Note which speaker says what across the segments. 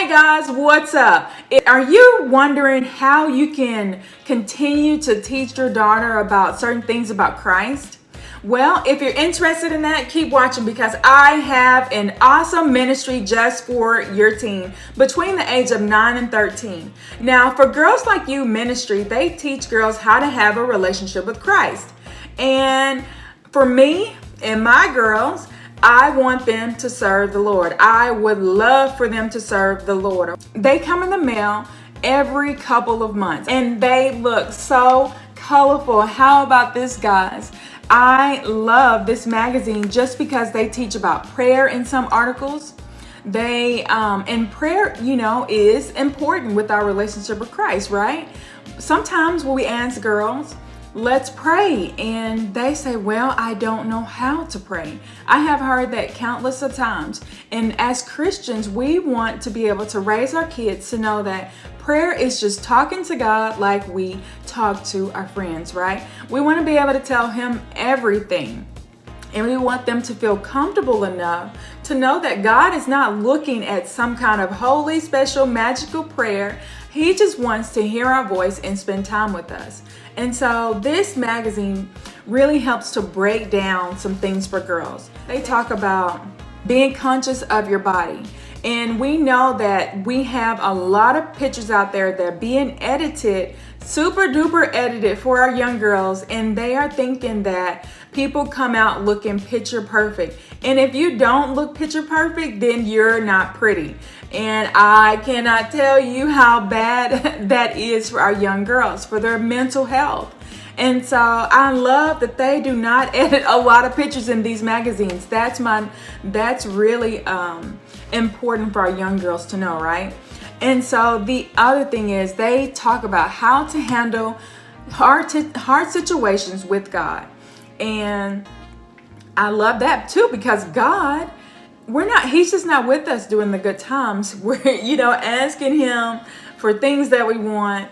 Speaker 1: Hey guys, what's up? Are you wondering how you can continue to teach your daughter about certain things about Christ? Well, if you're interested in that, keep watching because I have an awesome ministry just for your teen between the age of 9 and 13. Now, for Girls Like You ministry, they teach girls how to have a relationship with Christ. And for me and my girls, I want them to serve the Lord. I would love for them to serve the Lord. They come in the mail every couple of months and they look so colorful. How about this, guys? I love this magazine just because they teach about prayer in some articles. And prayer, is important with our relationship with Christ, right? Sometimes when we ask girls, let's pray, and they say, well, I don't know how to pray. I have heard that countless of times. And as Christians, we want to be able to raise our kids to know that prayer is just talking to God like we talk to our friends, right? We want to be able to tell him everything. And we want them to feel comfortable enough to know that God is not looking at some kind of holy, special, magical prayer. He just wants to hear our voice and spend time with us. And so this magazine really helps to break down some things for girls. They talk about being conscious of your body. And we know that we have a lot of pictures out there that are being edited, super duper edited for our young girls. And they are thinking that people come out looking picture perfect. And if you don't look picture perfect, then you're not pretty. And I cannot tell you how bad that is for our young girls, for their mental health. And so I love that they do not edit a lot of pictures in these magazines. That's really important for our young girls to know, right? And so the other thing is they talk about how to handle hard situations with God. And I love that too, because God, he's just not with us during the good times. We're, asking him for things that we want,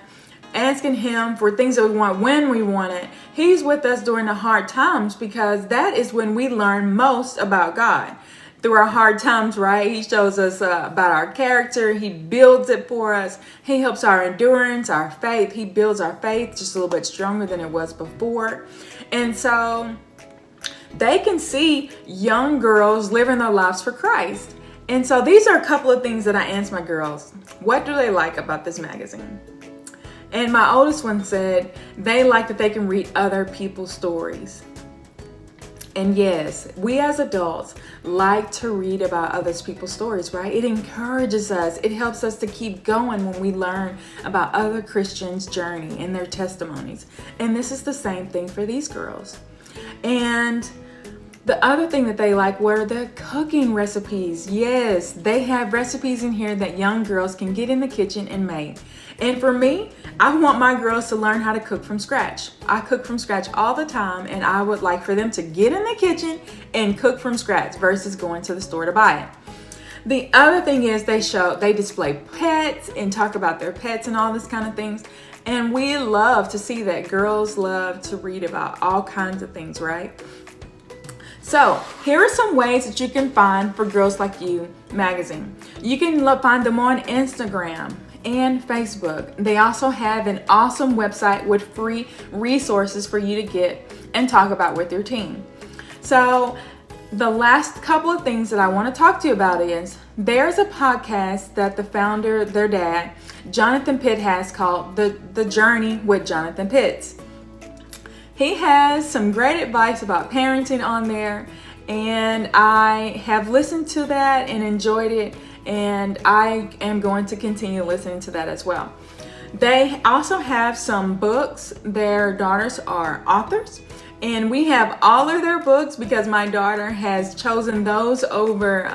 Speaker 1: asking him for things that we want when we want it. He's with us during the hard times because that is when we learn most about God. Through our hard times, right? He shows us about our character. He builds it for us. He helps our endurance, our faith. He builds our faith just a little bit stronger than it was before. And so they can see young girls living their lives for Christ. And so these are a couple of things that I asked my girls. What do they like about this magazine? And my oldest one said they like that they can read other people's stories. And yes, we as adults like to read about other people's stories, right? It encourages us. It helps us to keep going when we learn about other Christians' journey and their testimonies. And this is the same thing for these girls. And the other thing that they like were the cooking recipes. Yes, they have recipes in here that young girls can get in the kitchen and make. And for me, I want my girls to learn how to cook from scratch. I cook from scratch all the time, and I would like for them to get in the kitchen and cook from scratch versus going to the store to buy it. The other thing is they display pets and talk about their pets and all this kind of things. And we love to see that. Girls love to read about all kinds of things, right? So here are some ways that you can find for Girls Like You magazine. You can find them on Instagram and Facebook. They also have an awesome website with free resources for you to get and talk about with your team. So the last couple of things that I want to talk to you about is there's a podcast that the founder, their dad, Johnathan Pitt, has called The Journey with Johnathan Pitts. He has some great advice about parenting on there, and I have listened to that and enjoyed it, and I am going to continue listening to that as well. They also have some books. Their daughters are authors, and we have all of their books because my daughter has chosen those over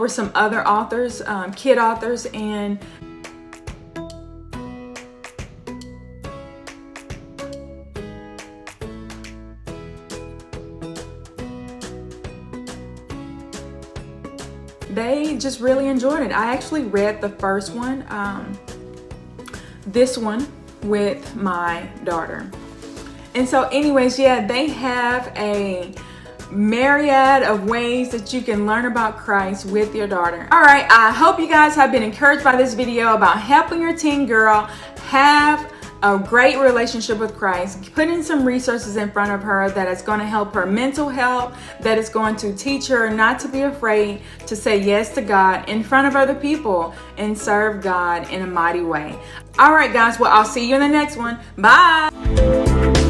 Speaker 1: some other authors, kid authors, and they just really enjoyed it. I actually read the first one, this one with my daughter. And so anyways, yeah, they have a myriad of ways that you can learn about Christ with your daughter. All right, I hope you guys have been encouraged by this video about helping your teen girl have a great relationship with Christ, putting some resources in front of her that is going to help her mental health, that is going to teach her not to be afraid to say yes to God in front of other people and serve God in a mighty way. All right, guys, well, I'll see you in the next one. Bye.